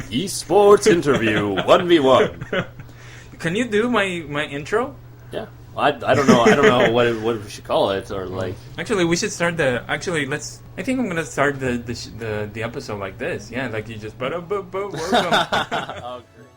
eSports interview 1v1. Can you do my intro? Yeah, I don't know what we should call it or like. Actually, we should start let's. I think I'm gonna start the episode like this. Yeah, like you just welcome. Oh, great.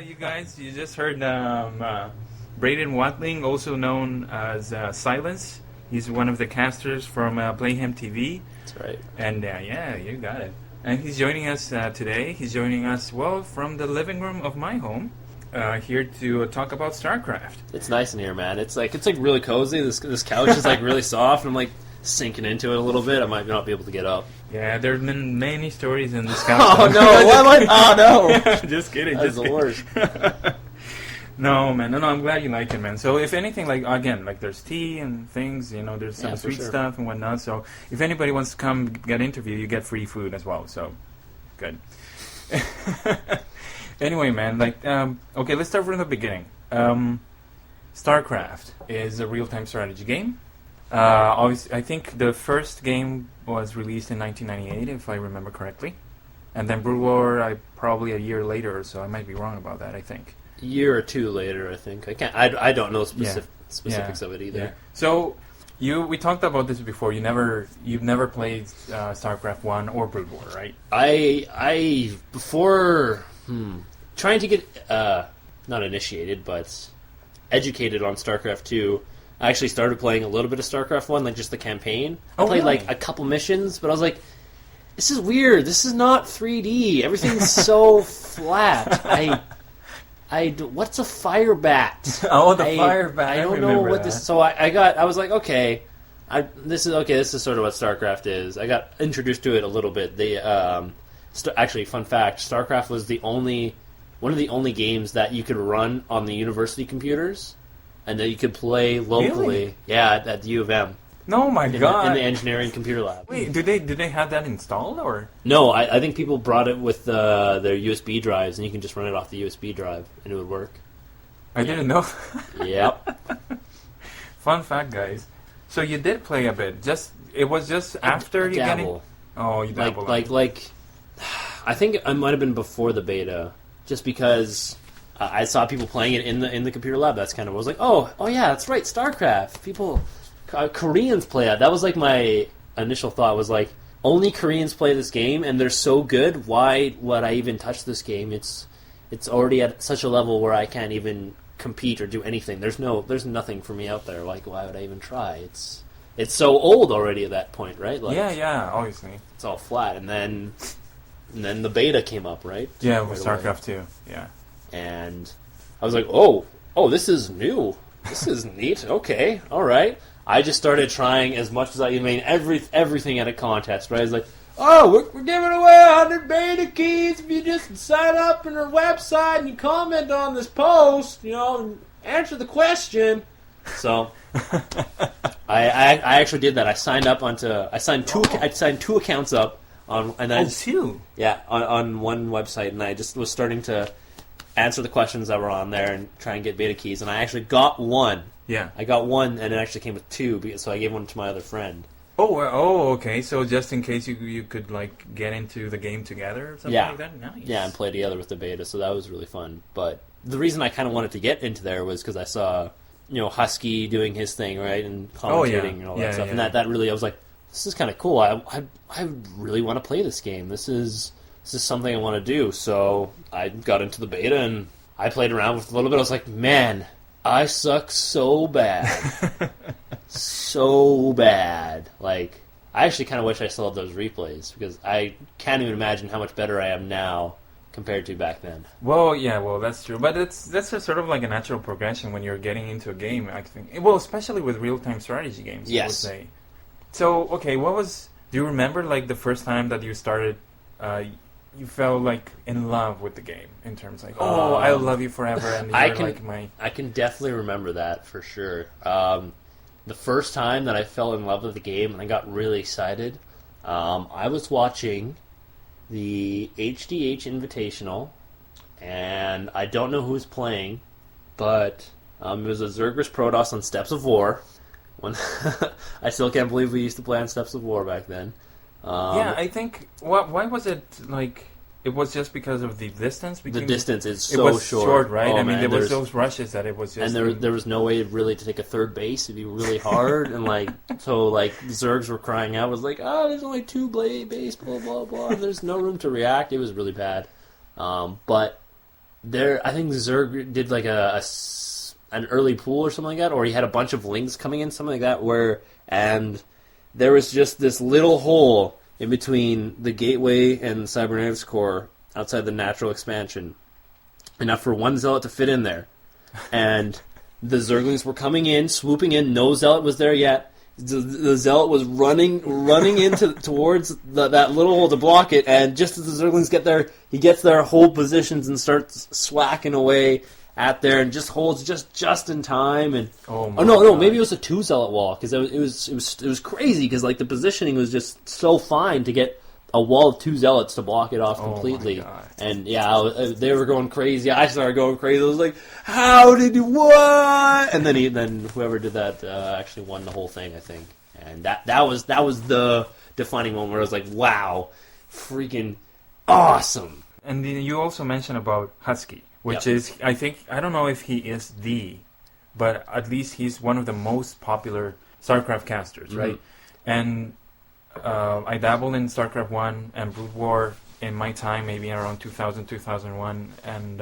You guys, you just heard Braiden Watling, also known as Psylence. He's one of the casters from Playhemt TV. That's right. And yeah, you got it. And he's joining us today. He's joining us, from the living room of my home, here to talk about Starcraft. It's nice in here, man. It's like really cozy. This couch is like really soft. I'm like sinking into it a little bit. I might not be able to get up. Yeah, there have been many stories in this couch. Oh no! Oh no! Just kidding. That's the worst. No, man. No, I'm glad you like it, man. So if anything, there's tea and things, there's some sweet stuff and whatnot. So if anybody wants to come get interviewed, you get free food as well. So good. Anyway, man, okay, let's start from the beginning. Starcraft is a real-time strategy game. I think the first game was released in 1998, if I remember correctly, and then Brood War probably a year later or so. I might be wrong about that. I think year or two later. I think I don't know specifics of it either. Yeah. So we talked about this before. You've never played StarCraft 1 or Brood War, right? I before trying to get not initiated but educated on StarCraft 2. I actually started playing a little bit of StarCraft 1, like just the campaign. I played like a couple missions, but I was like, this is weird. This is not 3D. Everything's so flat. What's a fire bat? Oh, the fire bat. I don't know what this. So I was like, okay, this is sort of what StarCraft is. I got introduced to it a little bit. Actually, fun fact: StarCraft was one of the only games that you could run on the university computers. And that you could play locally, really? Yeah, at the U of M. No, my God! In the engineering computer lab. Wait, did they have that installed or? No, I think people brought it with their USB drives, and you can just run it off the USB drive, and it would work. I didn't know. Yep. Fun fact, guys. So you did play a bit. It was just after you got it. Oh, you dabbled. Like, I think it might have been before the beta, just because. I saw people playing it in the computer lab. That's kind of I was like, oh yeah, that's right, StarCraft. People, Koreans play it. That was like my initial thought. Was like, only Koreans play this game, and they're so good. Why would I even touch this game? It's already at such a level where I can't even compete or do anything. There's nothing for me out there. Like, why would I even try? It's so old already at that point, right? Like, yeah, obviously. It's all flat, and then the beta came up, right? Yeah, with StarCraft 2. Yeah. And I was like, oh, this is new. This is neat. Okay, all right. I just started trying as much as everything at a contest, right? It's like, oh, we're giving away 100 beta keys if you just sign up on our website and you comment on this post, and answer the question. So I actually did that. I signed two accounts up on, and two. Yeah, on one website, and I just was starting to answer the questions that were on there and try and get beta keys, and I actually got one. Yeah. I got one, and it actually came with two, so I gave one to my other friend. Oh, okay. So just in case you could, get into the game together or something like that? Nice. Yeah, and play together with the beta, so that was really fun. But the reason I kind of wanted to get into there was because I saw, Husky doing his thing, right, and commentating and all that stuff. Yeah. And that really, I was like, this is kind of cool. I really want to play this game. This is something I want to do. So I got into the beta, and I played around with it a little bit. I was like, man, I suck so bad. So bad. Like, I actually kind of wish I still had those replays, because I can't even imagine how much better I am now compared to back then. Well, yeah, well, that's true. But that's a sort of like a natural progression when you're getting into a game, I think. Well, especially with real-time strategy games, I would say. So, okay, do you remember, like, the first time that you started, you felt, like, in love with the game, in terms like, I'll love you forever, and I can definitely remember that, for sure. The first time that I fell in love with the game and I got really excited, I was watching the HDH Invitational, and I don't know who's playing, but it was a Zergris Protoss on Steps of War. When I still can't believe we used to play on Steps of War back then. Yeah, I think, why was it, like, it was just because of the distance? The distance is so short. It was short, right? Oh, I mean, man, there was those rushes that it was just... And there was no way really to take a third base. It'd be really hard. And, like, so, like, Zergs were crying out. It was like, there's only 2 base, blah, blah, blah. There's no room to react. It was really bad. But I think Zerg did, like, an early pool or something like that, or he had a bunch of links coming in, something like that, and there was just this little hole in between the Gateway and Cybernetics Core outside the natural expansion, enough for one Zealot to fit in there. And the Zerglings were coming in, swooping in, no Zealot was there yet. The Zealot was running towards that little hole to block it, and just as the Zerglings get there, he gets their hold positions and starts swacking away at there, and just holds just in time. And no, maybe it was a 2 Zealot wall, because it was crazy, because like the positioning was just so fine to get a wall of 2 Zealots to block it off completely. And yeah, they were going crazy. I started going crazy. I was like, "How did you what?" And then whoever did that actually won the whole thing, I think. And that was the defining moment where I was like, "Wow, freaking awesome!" And then you also mentioned about Husky, which is, I think, I don't know if he is but at least he's one of the most popular StarCraft casters, right? And I dabbled in StarCraft 1 and Brood War in my time, maybe around 2000, 2001, and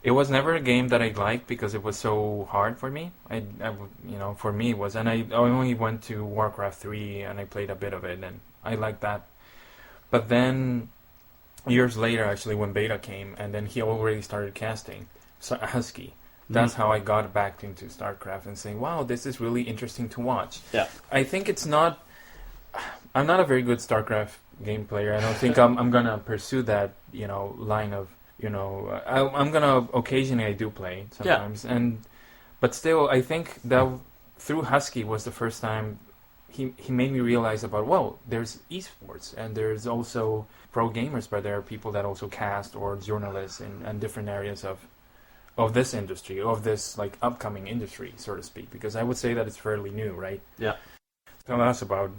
it was never a game that I liked because it was so hard for me. For me it was, and I only went to Warcraft 3 and I played a bit of it, and I liked that. But then years later, actually, when beta came, and then he already started casting Husky. That's how I got back into StarCraft and saying, wow, this is really interesting to watch. Yeah, I think I'm not a very good StarCraft game player. I don't think I'm gonna pursue that, line of, I'm gonna occasionally I do play sometimes, but still, I think that through Husky was the first time he made me realize about, there's eSports, and there's also pro gamers, but there are people that also cast, or journalists in different areas of this industry, of this like upcoming industry, so to speak, because I would say that it's fairly new, right? Yeah. Tell us about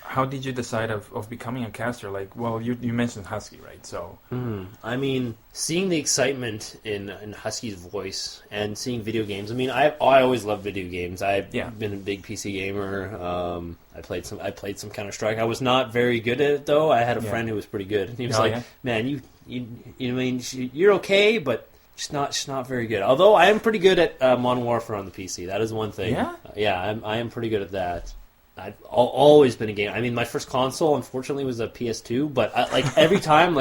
how did you decide of becoming a caster? Like, you mentioned Husky, right? So, I mean, seeing the excitement in Husky's voice and seeing video games. I mean, I always loved video games. I've been a big PC gamer. I played some Counter-Strike. I was not very good at it though. I had a friend who was pretty good. And he was "Man, you're okay, but just not very good." Although I am pretty good at Modern Warfare on the PC. That is one thing. Yeah, I am pretty good at that. I've always been a gamer. I mean, my first console, unfortunately, was a PS2. But every time,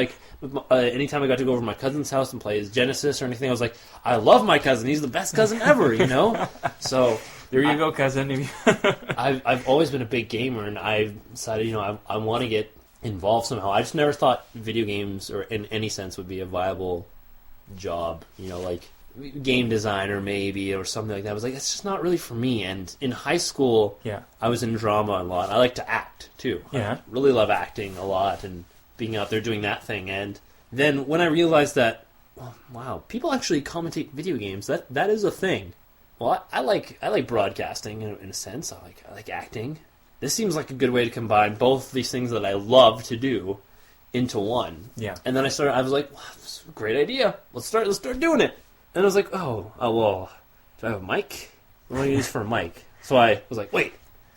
anytime I got to go over to my cousin's house and play his Genesis or anything, I was like, I love my cousin. He's the best cousin ever, So there you go, cousin. I've always been a big gamer, and I've decided, I want to get involved somehow. I just never thought video games, or in any sense, would be a viable job. Game designer maybe, or something like that. I was like, it's just not really for me. And in high school, I was in drama a lot. I like to act too. I really love acting a lot and being out there doing that thing. And then when I realized that, wow, people actually commentate video games. That is a thing. Well, I like broadcasting in a sense. I like acting. This seems like a good way to combine both these things that I love to do into one. Yeah. And then I was like, wow, this is a great idea. Let's start doing it. And I was like, well, do I have a mic? What do I use for a mic? So I was like, wait,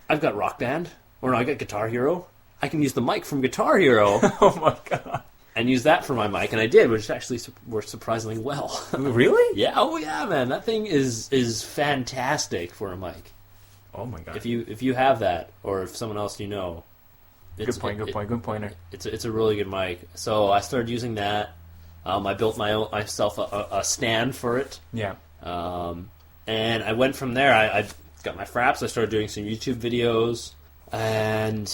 I've got Rock Band. Or no, I got Guitar Hero. I can use the mic from Guitar Hero. Oh my god. and use that for my mic, and I did, which actually worked surprisingly well. Really? Yeah. Oh yeah, man. That thing is fantastic for a mic. Oh my god. If you have that, or if someone else you know, Good pointer. It's a really good mic. So I started using that. I built myself a stand for it. Yeah. And I went from there. I got my fraps. I started doing some YouTube videos, and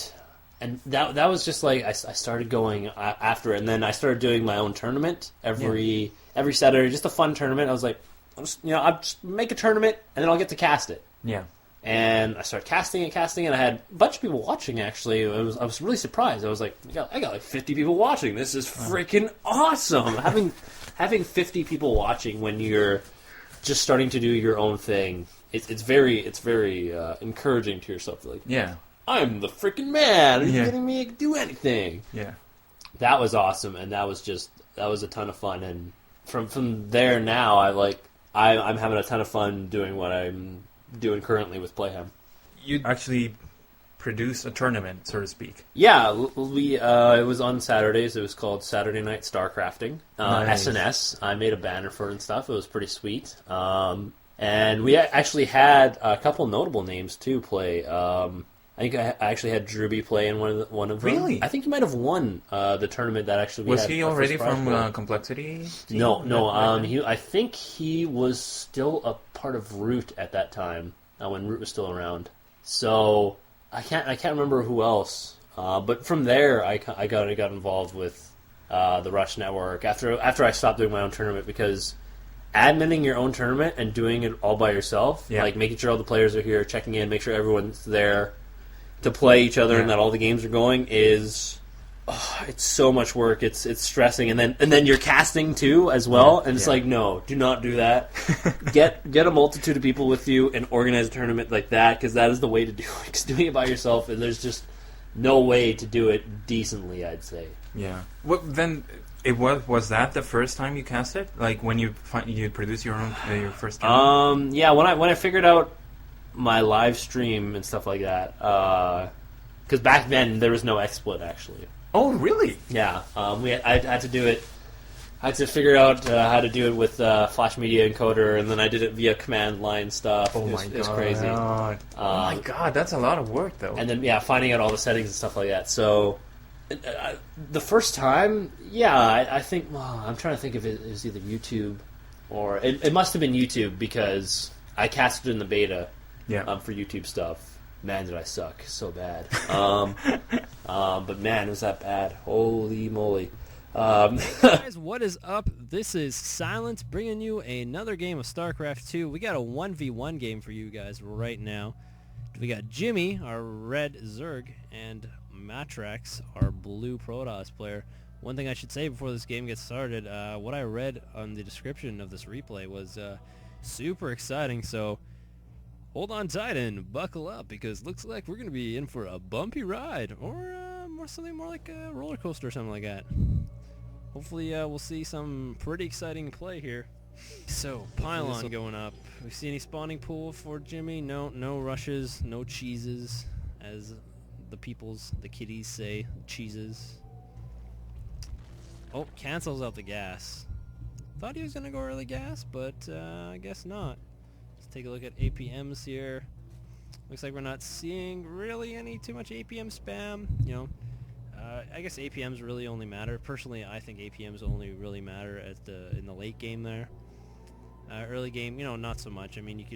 that was just like I started going after it. And then I started doing my own tournament every Saturday, just a fun tournament. I was like, I'll just make a tournament, and then I'll get to cast it. Yeah. And I started casting it, and I had a bunch of people watching, actually. I was really surprised. I was like, I got like 50 people watching. This is freaking awesome. Having 50 people watching when you're just starting to do your own thing, it's very encouraging to yourself. Like, yeah, I'm the freaking man. Are you kidding me? I can do anything. Yeah. That was awesome, and that was a ton of fun. And from there now, I'm having a ton of fun doing what I'm doing currently with Playhemt. You actually produce a tournament, so to speak. Yeah, we it was on Saturdays. It was called Saturday Night Starcrafting. Nice. SNS. I made a banner for it and stuff. It was pretty sweet. And we actually had a couple notable names too play. I think I actually had Drewby play in one of them. Really? I think he might have won the tournament that actually we was had. He already from Complexity? No. I think he was still a part of Root at that time when Root was still around. So I can't remember who else. But from there, I got involved with the Rush Network after I stopped doing my own tournament, because adminning your own tournament and doing it all by yourself, like making sure all the players are here, checking in, make sure everyone's there to play each other and that all the games are going, it's so much work. It's stressing, and then you're casting too as well, and it's like, no, do not do that. Get a multitude of people with you and organize a tournament like that, because that is the way to do it. Because doing it by yourself, and there's just no way to do it decently, I'd say. Yeah. Well, then it was that the first time you cast it? Like when you produced your own your first tournament? Yeah. When I figured out my live stream and stuff like that, because back then there was no XSplit actually. Oh, really? Yeah. I had to do it. I had to figure out how to do it with Flash Media Encoder, and then I did it via command line stuff. Oh my god, it's crazy. Oh my god, that's a lot of work though. And then finding out all the settings and stuff like that. So the first time, I think. Well, I'm trying to think if it was either YouTube or it must have been YouTube, because I casted in the beta. Yeah. For YouTube stuff. Man, did I suck so bad. But man, it was that bad. Holy moly. Guys, what is up? This is Psylence bringing you another game of StarCraft 2. We got a 1v1 game for you guys right now. We got Jimmy, our red Zerg, and Matrax, our blue Protoss player. One thing I should say before this game gets started, what I read on the description of this replay was super exciting, so hold on tight and buckle up, because looks like we're going to be in for a bumpy ride, or something more like a roller coaster or something like that. Hopefully we'll see some pretty exciting play here. So, pylon going up. We see any spawning pool for Jimmy? No rushes, no cheeses, as the kiddies say, cheeses. Oh, cancels out the gas. Thought he was going to go early gas, but I guess not. Take a look at APMs here. Looks like we're not seeing really too much APM spam. I guess APMs really only matter. Personally, I think APMs only really matter in the late game there. Early game, not so much. I mean,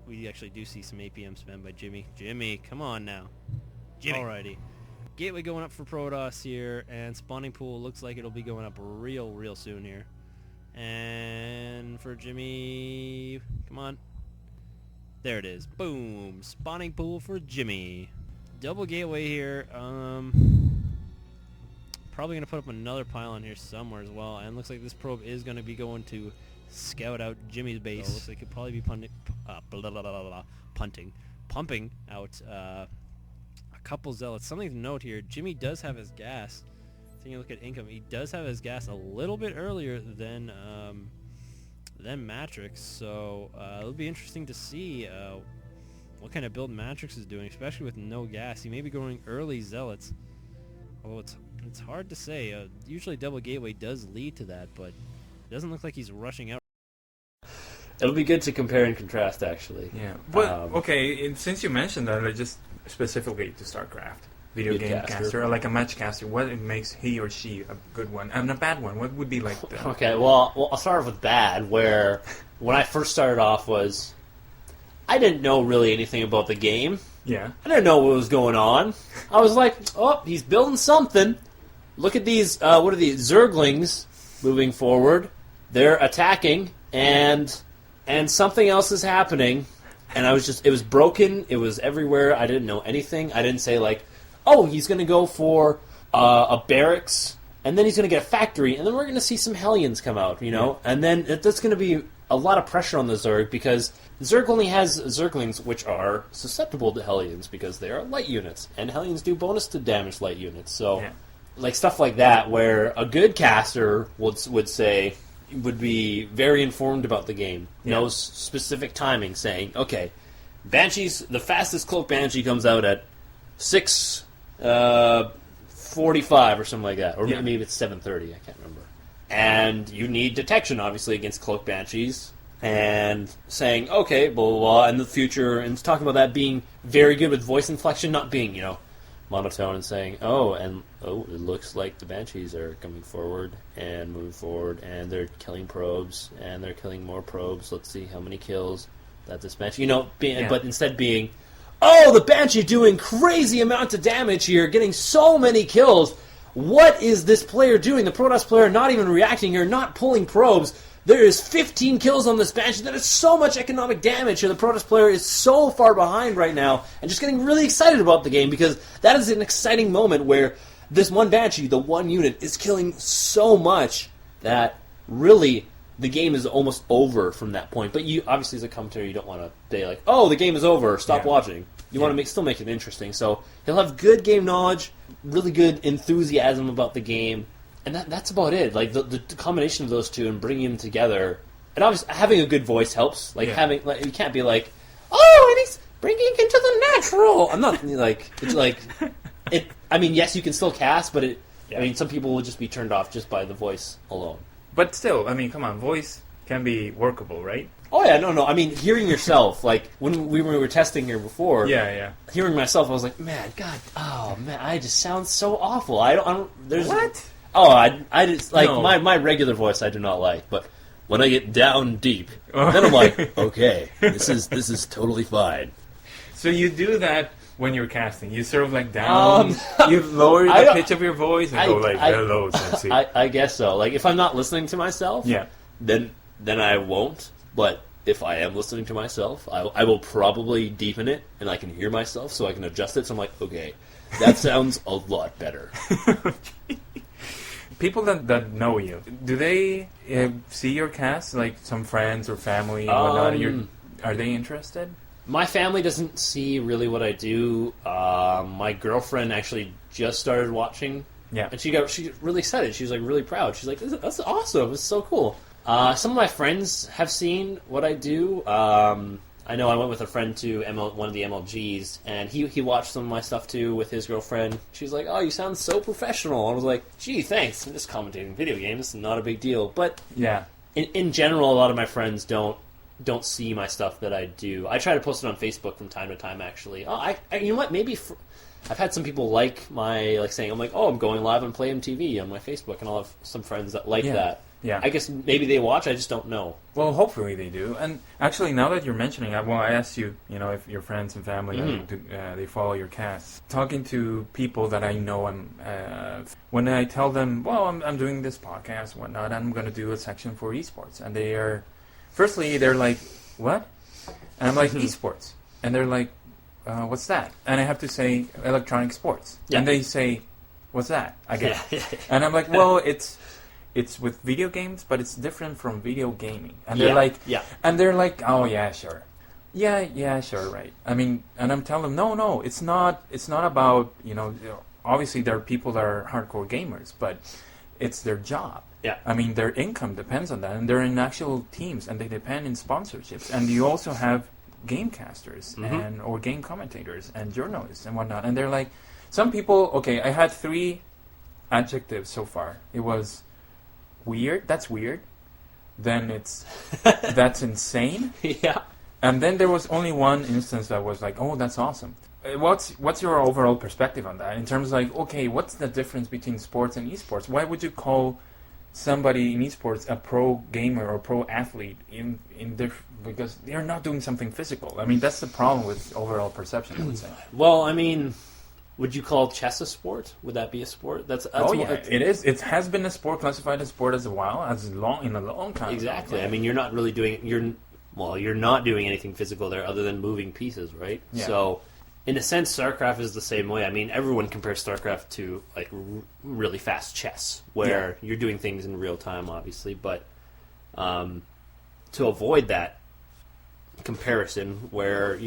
we actually do see some APM spam by Jimmy. Jimmy, come on now. Jimmy. Alrighty. Gateway going up for Protoss here, and spawning pool looks like it'll be going up real soon here. And for Jimmy, come on. There it is. Boom. Spawning pool for Jimmy. Double gateway here. Probably going to put up another pylon here somewhere as well. And looks like this probe is going to be going to scout out Jimmy's base. So looks like it could probably be pumping out a couple zealots. Something to note here. Jimmy does have his gas. Taking a look at income, he does have his gas a little bit earlier than Matrix, so it'll be interesting to see what kind of build Matrix is doing, especially with no gas. He may be going early zealots, Oh, it's hard to say. Usually Double Gateway does lead to that, but it doesn't look like he's rushing out. It'll be good to compare and contrast, actually. Yeah. But, okay, since you mentioned that, just specifically to StarCraft, video Good game caster. caster, or like a match caster, what makes he or she a good one and a bad one? What would be like the... Okay, well, I'll start off with bad, where when I first started off was, I didn't know really anything about the game. Yeah. I didn't know what was going on. I was like, oh, he's building something. Look at these, what are these, Zerglings moving forward. They're attacking, and something else is happening. And it was broken. It was everywhere. I didn't know anything. I didn't say, like, oh, he's going to go for a barracks, and then he's going to get a factory, and then we're going to see some Hellions come out, you know? Yeah. And then that's going to be a lot of pressure on the Zerg, because Zerg only has Zerglings, which are susceptible to Hellions, because they are light units, and Hellions do bonus to damage light units. So, like, stuff like that, where a good caster would say... would be very informed about the game, knows specific timing, saying, okay, Banshees, the fastest Cloak Banshee comes out at 6:45 or something like that, or maybe it's 7:30, I can't remember. And you need detection, obviously, against Cloak Banshees, and saying, okay, blah, blah, blah, in the future, and talking about that being very good with voice inflection, not being, you know, monotone and saying, it looks like the Banshees are coming forward and moving forward, and they're killing probes, and they're killing more probes. Let's see how many kills that this Banshee, but instead being, oh, the Banshee doing crazy amount of damage here, getting so many kills. What is this player doing? The Protoss player not even reacting here, not pulling probes. There is 15 kills on this Banshee. That is so much economic damage here. The Protoss player is so far behind right now, and just getting really excited about the game, because that is an exciting moment where this one Banshee, the one unit, is killing so much that really the game is almost over from that point. But you, obviously, as a commentator, you don't want to say like, "Oh, the game is over. Stop watching." You want to still make it interesting. So he'll have good game knowledge, really good enthusiasm about the game. And that's about it. Like the combination of those two and bringing them together, and obviously having a good voice helps. Like having, like, you can't be like, oh, and he's bringing into the natural. I'm not like it's like it. I mean, yes, you can still cast, but I mean, some people will just be turned off just by the voice alone. But still, I mean, come on, voice can be workable, right? Oh yeah, no. I mean, hearing yourself, like when we were testing here before. Hearing myself, I was like, man, I just sound so awful. I don't. There's what? Oh, I just, like, my regular voice I do not like, but when I get down deep, then I'm like, okay, this is totally fine. So you do that when you're casting? You sort of like down, you lower the pitch of your voice and go like, hello, Sensei. I guess so. Like, if I'm not listening to myself, then I won't, but if I am listening to myself, I will probably deepen it, and I can hear myself, so I can adjust it, so I'm like, okay, that sounds a lot better. People that know you, do they see your cast? Like some friends or family and whatnot? Are they interested? My family doesn't see really what I do. My girlfriend actually just started watching. Yeah. And she's really excited. She was like really proud. She's like, that's awesome. It's so cool. Some of my friends have seen what I do. I know I went with a friend to one of the MLGs, and he watched some of my stuff too with his girlfriend. She's like, "Oh, you sound so professional." I was like, "Gee, thanks. I'm just commentating video games. It's not a big deal." But in general, a lot of my friends don't see my stuff that I do. I try to post it on Facebook from time to time. Actually, you know what? Maybe I've had some people saying, I'm like, "Oh, I'm going live on Playhemt TV on my Facebook," and I'll have some friends that like that. Yeah. I guess maybe they watch, I just don't know. Well, hopefully they do. And actually, now that you're mentioning it, I asked you, if your friends and family, they follow your cast. Talking to people that I know, when I tell them, well, I'm doing this podcast and whatnot, I'm going to do a section for eSports. And they're like, what? And I'm like, eSports. And they're like, what's that? And I have to say, electronic sports. Yeah. And they say, what's that? I get it. And I'm like, well, it's with video games, but it's different from video gaming. And they're like, oh yeah, sure. Yeah, sure, right. I mean, and I'm telling them, no, it's not about, obviously there are people that are hardcore gamers, but it's their job. Yeah. I mean, their income depends on that, and they're in actual teams, and they depend in sponsorships. And you also have game casters or game commentators and journalists and whatnot. And they're like, some people, okay, I had 3 adjectives so far. It was weird. That's weird. Then it's that's insane. Yeah. And then there was only one instance that was like, oh, that's awesome. What's your overall perspective on that? In terms of like, okay, what's the difference between sports and esports? Why would you call somebody in esports a pro gamer or pro athlete because they're not doing something physical? I mean, that's the problem with overall perception, I would say. Well, I mean, would you call chess a sport? Would that be a sport? That's it is. It has been a sport, classified as sport in a long time. Exactly. I mean, you're not really doing you're not doing anything physical there other than moving pieces, right? Yeah. So, in a sense, Starcraft is the same way. I mean, everyone compares Starcraft to like really fast chess, where you're doing things in real time, obviously. But to avoid that comparison, where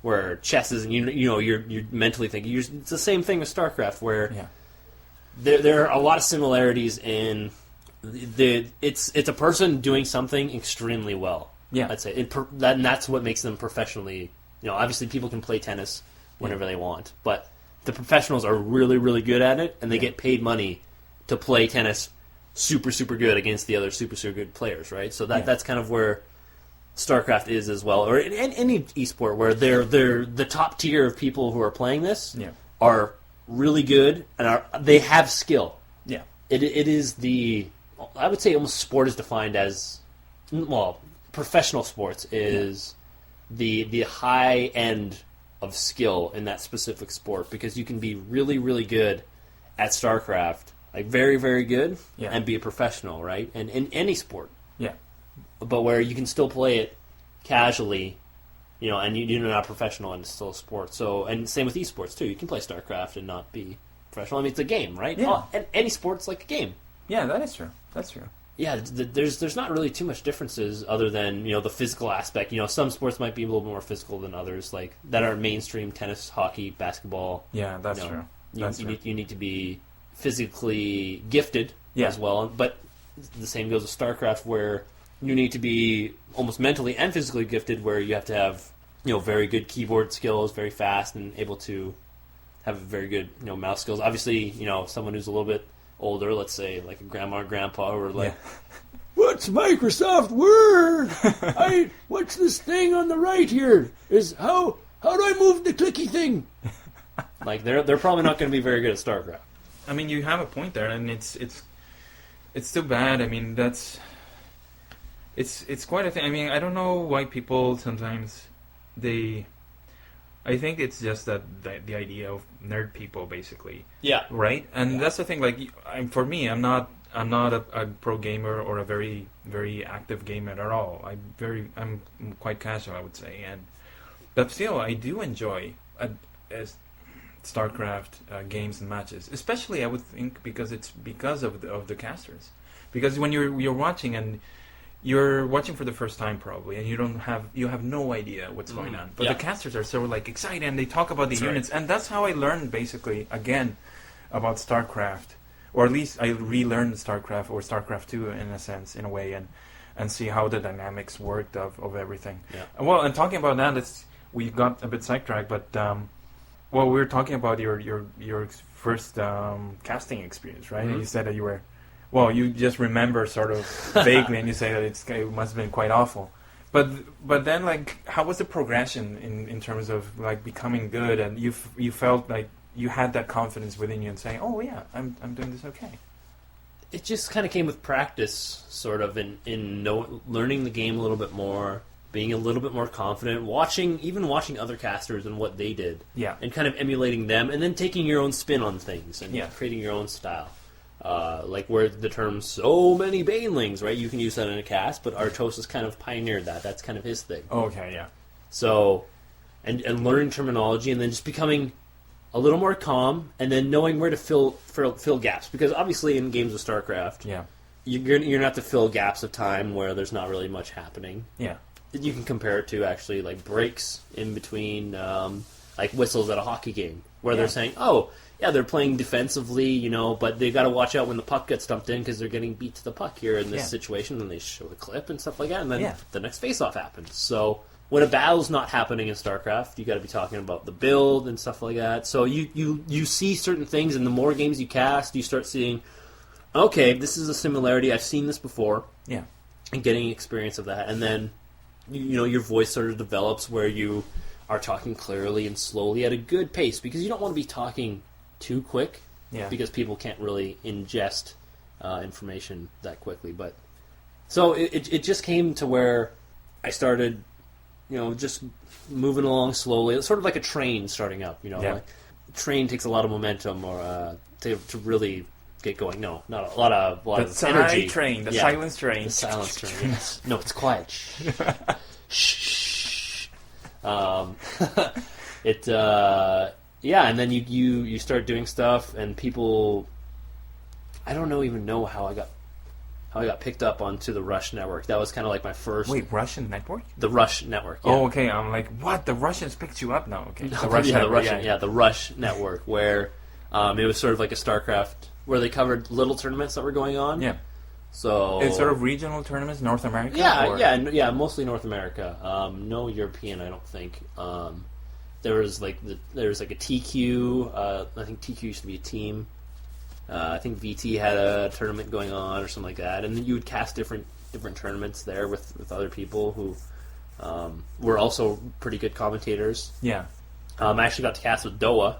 where chess is, you're mentally thinking, it's the same thing with Starcraft, where there are a lot of similarities in it's a person doing something extremely well. Yeah, I'd say, and that's what makes them professionally. Obviously people can play tennis whenever they want, but the professionals are really, really good at it, and they get paid money to play tennis super, super good against the other super, super good players, right? So that's kind of where Starcraft is as well, or in any esport where they're the top tier of people who are playing this are really good and they have skill. Yeah, it is I would say almost sport is defined as, well, professional sports is the high end of skill in that specific sport, because you can be really, really good at Starcraft, like very, very good, and be a professional, right? And in any sport. Yeah. But where you can still play it casually, and you're not professional and it's still a sport. So, and same with esports too. You can play Starcraft and not be professional. I mean, it's a game, right? Yeah. And any sport's like a game. Yeah, that is true. That's true. Yeah, there's not really too much differences other than the physical aspect. Some sports might be a little bit more physical than others, like that are mainstream: tennis, hockey, basketball. Yeah, that's true. You need to be physically gifted as well. But the same goes with Starcraft, where you need to be almost mentally and physically gifted, where you have to have very good keyboard skills, very fast, and able to have very good mouse skills. Obviously, someone who's a little bit older, let's say like a grandma or grandpa, or like, what's Microsoft Word? What's this thing on the right here? How do I move the clicky thing? Like they're probably not going to be very good at Starcraft. I mean, you have a point there, and it's too bad. I mean, it's quite a thing. I mean, I don't know why people sometimes I think it's just that the idea of nerd people, basically. Yeah. Right? And that's the thing. Like, for me, I'm not a pro gamer or a very, very active gamer at all. I'm quite casual, I would say. But still, I do enjoy Starcraft games and matches. Especially, I would think, because of the casters. Because when you're watching, and you're watching for the first time probably, and you have no idea what's going on. But the casters are so excited, and they talk about the units, and that's how I learned basically again about StarCraft, or at least I relearned StarCraft or StarCraft 2 in a way, and see how the dynamics worked of everything. Yeah. Well, and talking about that, we got a bit sidetracked, but we were talking about your first casting experience, right? And you said that you were. Well, you just remember sort of vaguely, and you say that it must have been quite awful. But then, like, how was the progression in terms of like becoming good, and you felt like you had that confidence within you and saying, "Oh yeah, I'm doing this okay." It just kind of came with practice, sort of, in learning the game a little bit more, being a little bit more confident, watching other casters and what they did, and kind of emulating them, and then taking your own spin on things and creating your own style. Like where the term "so many banelings," right? You can use that in a cast, but Artos has kind of pioneered that. That's kind of his thing. Oh, okay, yeah. So, and learning terminology, and then just becoming a little more calm, and then knowing where to fill gaps. Because obviously, in games of StarCraft, you're gonna have to fill gaps of time where there's not really much happening. Yeah, you can compare it to actually like breaks in between, like whistles at a hockey game, where they're saying, "Oh, yeah, they're playing defensively, but they got to watch out when the puck gets dumped in because they're getting beat to the puck here in this situation." And they show the clip and stuff like that, and then the next face-off happens. So when a battle's not happening in StarCraft, you got to be talking about the build and stuff like that. So you see certain things, and the more games you cast, you start seeing, okay, this is a similarity. I've seen this before. Yeah. And getting experience of that, and then your voice sort of develops where you are talking clearly and slowly at a good pace, because you don't want to be talking too quick, because people can't really ingest information that quickly. But so it just came to where I started, just moving along slowly. It's sort of like a train starting up. Like a train takes a lot of momentum or to really get going. No, not a lot of energy. Train, the silence train. The silence train. Yes. No, it's quiet. Shh. And then you start doing stuff, and people. I don't even know how I got picked up onto the Rush network. That was kind of like my first. Wait, Russian network? The Rush network. Yeah. Oh, okay. I'm like, what? The Russians picked you up? No, okay. The Rush network, where it was sort of like a StarCraft, where they covered little tournaments that were going on. Yeah. So it's sort of regional tournaments, North America. Yeah, mostly North America. No European, I don't think. There was like a TQ. I think TQ used to be a team. I think VT had a tournament going on or something like that, and then you would cast different tournaments there with other people who were also pretty good commentators. Yeah. I actually got to cast with Doa,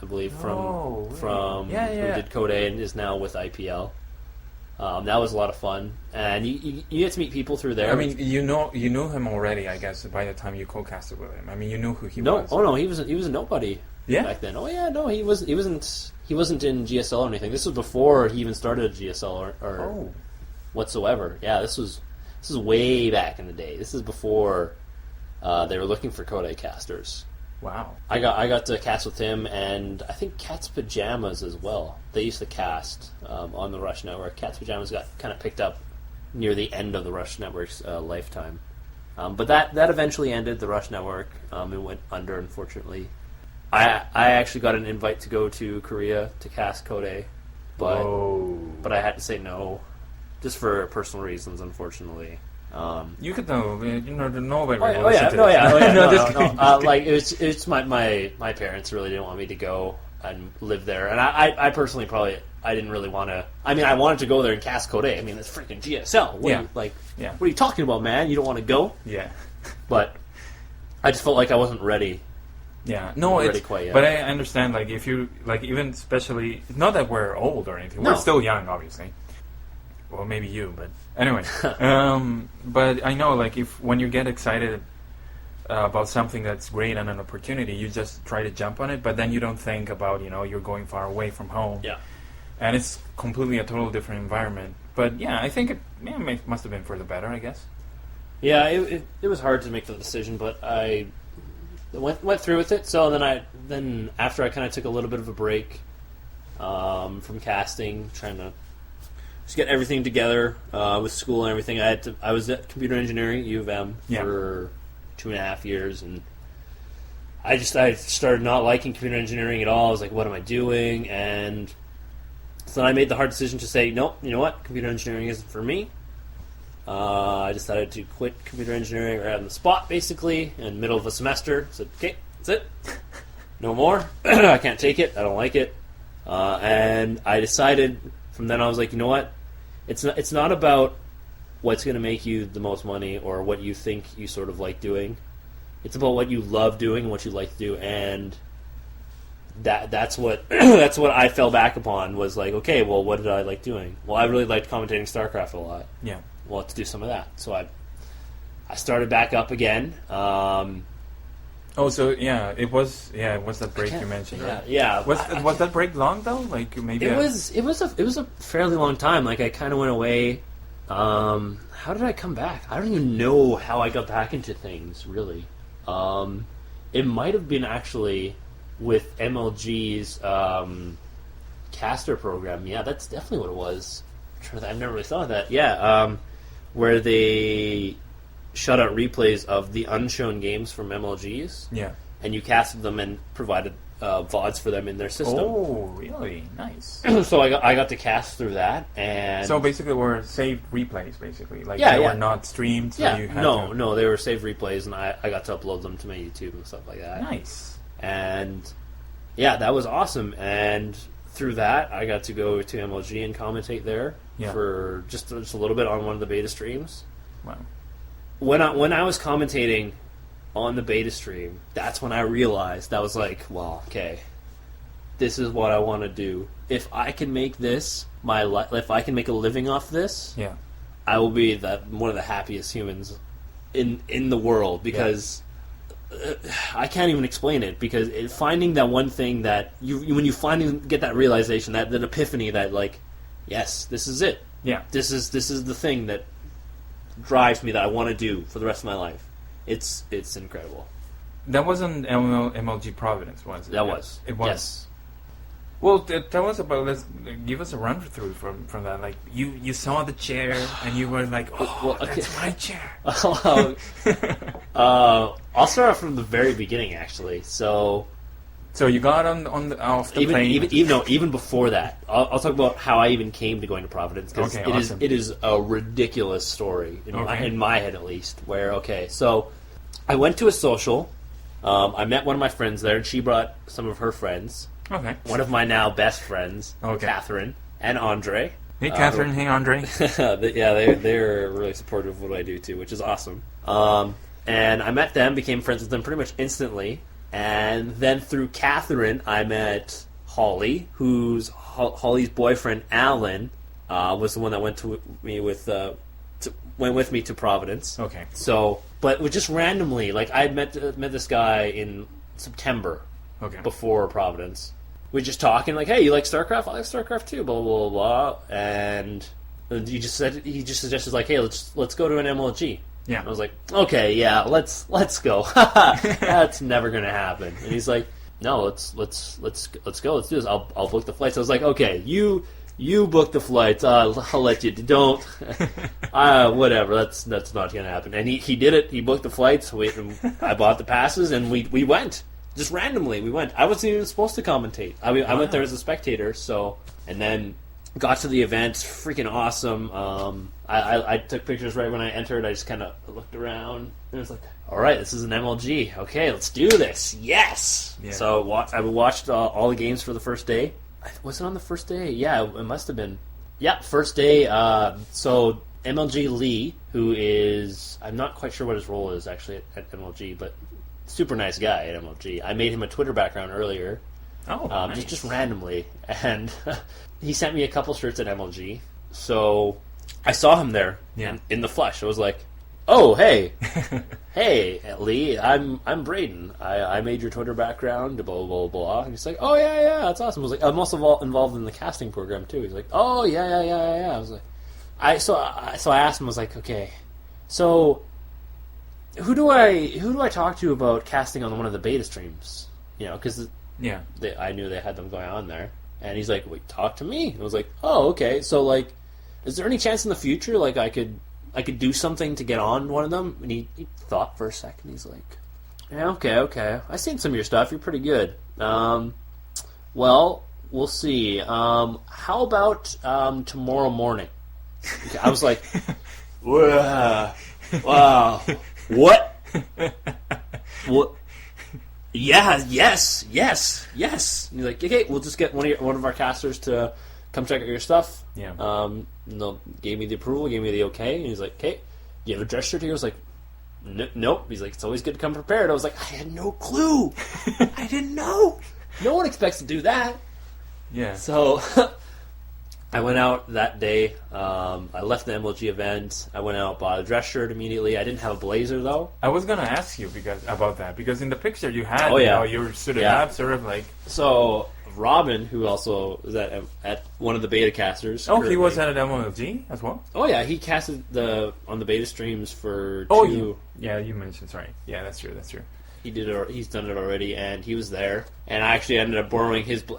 I believe, from who did Code A and is now with IPL. That was a lot of fun, and you get to meet people through there. I mean, you knew him already, I guess, by the time you co-casted with him. I mean, you knew who he was. No, he was a nobody. Yeah. Back then. Oh yeah, no, he wasn't in GSL or anything. This was before he even started GSL or whatsoever. Yeah, this was way back in the day. This is before they were looking for Code A casters. Wow. I got to cast with him, and I think Cat's Pajamas as well. They used to cast on the Rush Network. Cat's Pajamas got kind of picked up near the end of the Rush Network's lifetime. But that eventually ended, the Rush Network. It went under, unfortunately. I actually got an invite to go to Korea to cast Code A, but I had to say no, just for personal reasons, unfortunately. You could know, nobody. Like it's my parents really didn't want me to go and live there, and I personally I didn't really want to. I mean, I wanted to go there and cast Code A. I mean, that's freaking GSL. What are you talking about, man? You don't want to go? Yeah. But I just felt like I wasn't ready. Yeah, no, it's quite yet. But I understand. Like, if you even especially, not that we're old or anything. We're still young, obviously. Well, maybe you, but anyway. But I know, like, when you get excited about something that's great and an opportunity, you just try to jump on it. But then you don't think about you're going far away from home. Yeah. And it's completely a total different environment. But yeah, I think it must have been for the better, I guess. Yeah, it was hard to make the decision, but I went through with it. So then after I kind of took a little bit of a break from casting, trying to just get everything together with school and everything. I was at computer engineering at U of M for 2.5 years, and I started not liking computer engineering at all. I was like, what am I doing? And so then I made the hard decision to say, nope, you know what, computer engineering isn't for me. I decided to quit computer engineering right on the spot, basically, in the middle of a semester. I said, okay, that's it. No more. I can't take it. I don't like it. And I decided from then on, I was like, you know what? It's not about what's going to make you the most money or what you think you sort of like doing. It's about what you love doing and what you like to do. And that's what that's what I fell back upon, was like, okay, well, what did I like doing? Well, I really liked commentating StarCraft a lot. Yeah. Well, let's do some of that. So I started back up again. It was that break you mentioned, right? Yeah. Was that break long though? Like maybe it was a fairly long time. Like I kind of went away. How did I come back? I don't even know how I got back into things, really. It might have been actually with MLG's caster program. Yeah, that's definitely what it was. I've never really thought of that. Yeah, where they shut out replays of the unshown games from MLGs. Yeah. And you casted them and provided VODs for them in their system. Oh, really? Nice. So I got to cast through that, and so basically, were saved replays, basically. Like Yeah, they yeah. were not streamed. So yeah, you had no, they were saved replays, and I got to upload them to my YouTube and stuff like that. Nice. And yeah, that was awesome. And through that, I got to go to MLG and commentate there for just a little bit on one of the beta streams. Wow. When I was commentating on the beta stream, that's when I realized, I was like, well, okay, this is what I want to do. If I can make this if I can make a living off this, I will be one of the happiest humans in the world, because I can't even explain it, because finding that one thing that when you finally get that realization, that epiphany, that like, yes, this is it. Yeah. This is the thing that drives me, that I want to do for the rest of my life. It's incredible. That wasn't MLG Providence, was it? That was. It was. Yes. Well, tell us about. Give us a run through from that. Like you saw the chair and you were like, "Oh, okay. That's my chair." I'll start off from the very beginning, actually. So you got off the plane. Even before that, I'll talk about how I even came to going to Providence, because awesome. it is a ridiculous story in my head, at least. Where so I went to a social. I met one of my friends there, and she brought some of her friends. Okay. One of my now best friends, Catherine and Andre. Hey, Catherine. Hey, Andre. They're really supportive of what I do too, which is awesome. And I met them, became friends with them pretty much instantly. And then through Catherine, I met Holly, who's Holly's boyfriend, Alan, was the one that went with me to Providence. Okay. So, but just randomly, like I met this guy in September. Okay. Before Providence, we just talking like, "Hey, you like Starcraft? I like Starcraft too." Blah blah blah blah. And he just suggested like, "Hey, let's go to an MLG." Yeah. I was like, "Okay, yeah, let's go." That's never gonna happen. And he's like, "No, let's go. Let's do this. I'll book the flights." I was like, "Okay, you book the flights. I'll let you. Don't. Whatever. That's not gonna happen." And he did it. He booked the flights. I bought the passes, and we went. Just randomly, we went. I wasn't even supposed to commentate. I went there as a spectator, and then got to the event. Freaking awesome. I took pictures right when I entered. I just kind of looked around, and it was like, all right, this is an MLG. Okay, let's do this. Yes! Yeah. So I watched all the games for the first day. Was it on the first day? Yeah, it must have been. Yeah, first day. So MLG Lee, who is... I'm not quite sure what his role is, actually, at MLG, but... super nice guy at MLG. I made him a Twitter background earlier. Oh, nice. just randomly, and he sent me a couple shirts at MLG. So I saw him there in the flesh. I was like, "Oh, hey, hey, Lee, I'm Braiden. I made your Twitter background. Blah blah blah." And he's like, "Oh yeah, that's awesome." I was like, "I'm also involved in the casting program too." He's like, "Oh yeah." I was like, so I asked him. I was like, "Okay, so." Who do I talk to about casting on one of the beta streams? You know, because I knew they had them going on there, and he's like, "Wait, talk to me." And I was like, "Oh, okay. So, like, is there any chance in the future, like, I could do something to get on one of them?" And he thought for a second. He's like, "Yeah, okay. I've seen some of your stuff. You're pretty good. Well, we'll see. How about tomorrow morning?" Okay, I was like, wow. What? Yeah, yes. And he's like, "Okay, we'll just get one of our casters to come check out your stuff." Yeah. Gave me the approval, gave me the okay, and he's like, "Okay, do you have a dress shirt here?" I was like, "Nope." He's like, "It's always good to come prepared." I was like, "I had no clue. I didn't know. No one expects to do that." Yeah. So I went out that day. I left the MLG event. I went out, bought a dress shirt immediately. I didn't have a blazer, though. I was going to ask you about that, because in the picture you had, you were sort of like... So, Robin, who also was at one of the beta casters... Oh, he was at MLG as well? Oh, yeah. He casted on the beta streams for two... Yeah, you mentioned, sorry. Yeah, that's true. He did it. He's done it already, and he was there. And I actually ended up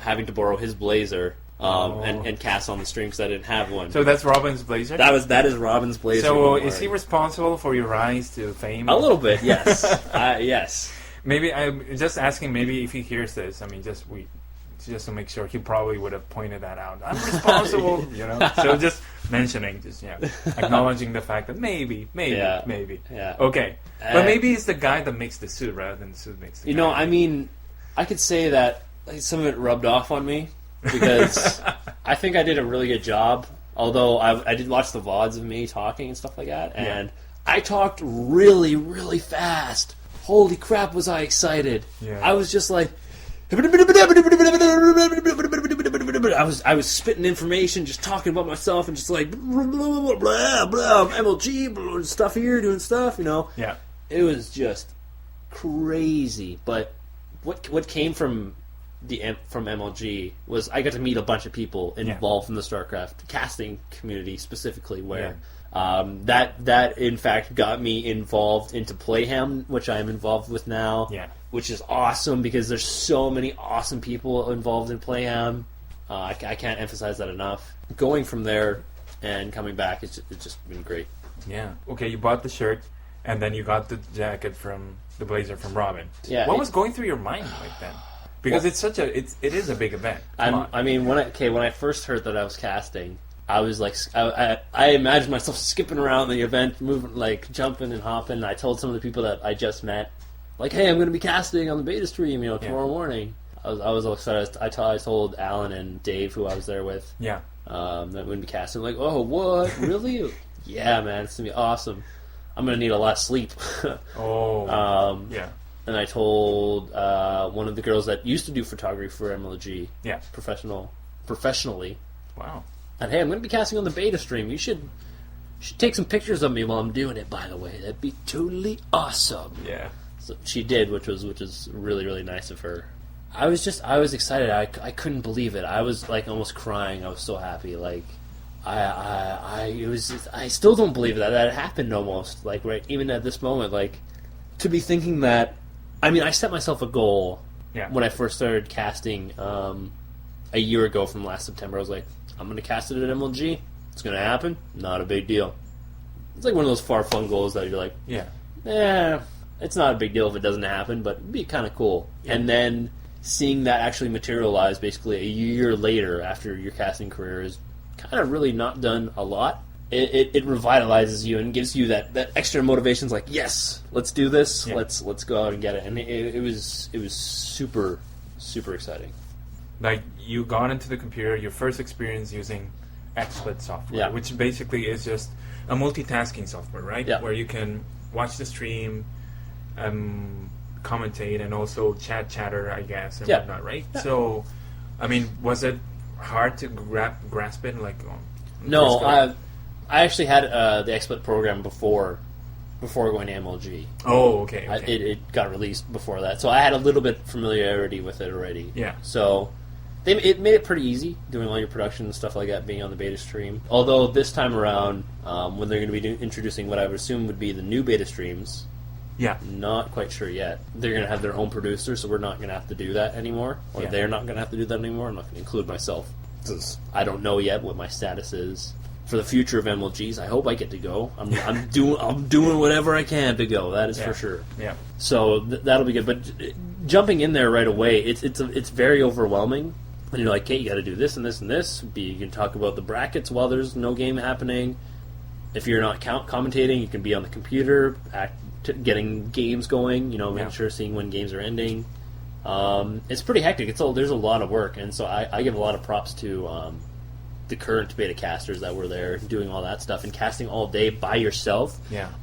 having to borrow his blazer... and cast on the stream because I didn't have one. So that's Robin's blazer? That is Robin's blazer. So is he responsible for your rise to fame? A little bit, yes. Yes. Maybe I'm just asking. Maybe if he hears this, I mean, just to make sure, he probably would have pointed that out. I'm responsible, So just mentioning, acknowledging the fact that maybe. Yeah. Okay, but maybe it's the guy that makes the suit rather than the suit makes the guy. I mean, I could say that some of it rubbed off on me because I think I did a really good job. Although I did watch the VODs of me talking and stuff like that, and I talked really, really fast. Holy crap, was I excited! Yeah. I was just like, I was spitting information, just talking about myself, and just like blah blah blah blah, MLG blah, stuff here, doing stuff, Yeah. It was just crazy. But what came from MLG was I got to meet a bunch of people involved in the Starcraft casting community specifically, where that in fact got me involved into Playhemt, which I am involved with now. Yeah. Which is awesome because there's so many awesome people involved in Playhemt. I can't emphasize that enough. Going from there and coming back, it's just been great. Yeah. Okay, you bought the shirt, and then you got the jacket from the blazer from Robin. Yeah. What was going through your mind like then? Because it is a big event. I mean, when I first heard that I was casting, I was like, I imagined myself skipping around the event, moving, like jumping and hopping. I told some of the people that I just met, like, hey, I'm going to be casting on the beta stream, tomorrow morning. I was all excited. I told Alan and Dave, who I was there with, that we're going to be casting. Like, oh, what? Really? Yeah, man, it's going to be awesome. I'm going to need a lot of sleep. Yeah. And I told one of the girls that used to do photography for MLG, professionally. Wow. And hey, I'm going to be casting on the beta stream. You should take some pictures of me while I'm doing it. By the way, that'd be totally awesome. Yeah. So she did, which was really, really nice of her. I was excited. I couldn't believe it. I was like almost crying. I was so happy. Like I still don't believe that happened almost. Like right even at this moment, like to be thinking that. I mean, I set myself a goal when I first started casting a year ago from last September. I was like, I'm going to cast it at MLG. It's going to happen. Not a big deal. It's like one of those far-flung goals that you're like, it's not a big deal if it doesn't happen, but it'd be kind of cool. Yeah. And then seeing that actually materialize basically a year later after your casting career is kind of really not done a lot. It revitalizes you and gives you that extra motivation. It's like, yes, let's do this. Yeah. Let's go out and get it. And it was super, super exciting. Like, you got into the computer, your first experience using XSplit software, which basically is just a multitasking software, right? Yeah. Where you can watch the stream, commentate, and also chatter, I guess, and whatnot, right? Yeah. So, I mean, was it hard to grasp it? Like, no, I actually had the XSplit program before going to MLG. Oh, okay. It got released before that, so I had a little bit familiarity with it already. Yeah. So it made it pretty easy doing all your production and stuff like that, being on the beta stream. Although this time around, when they're going to be introducing what I would assume would be the new beta streams, not quite sure yet. They're going to have their own producer, so we're not going to have to do that anymore, or they're not going to have to do that anymore. I'm not going to include myself because I don't know yet what my status is. For the future of MLGs, I hope I get to go. I'm doing whatever I can to go. That is for sure. Yeah. So that'll be good. But jumping in there right away, it's very overwhelming. And you're like, hey, you got to do this and this and this. You can talk about the brackets while there's no game happening. If you're not commentating, you can be on the computer, getting games going. Making sure seeing when games are ending. It's pretty hectic. There's a lot of work, and so I give a lot of props to. The current beta casters that were there doing all that stuff and casting all day by yourself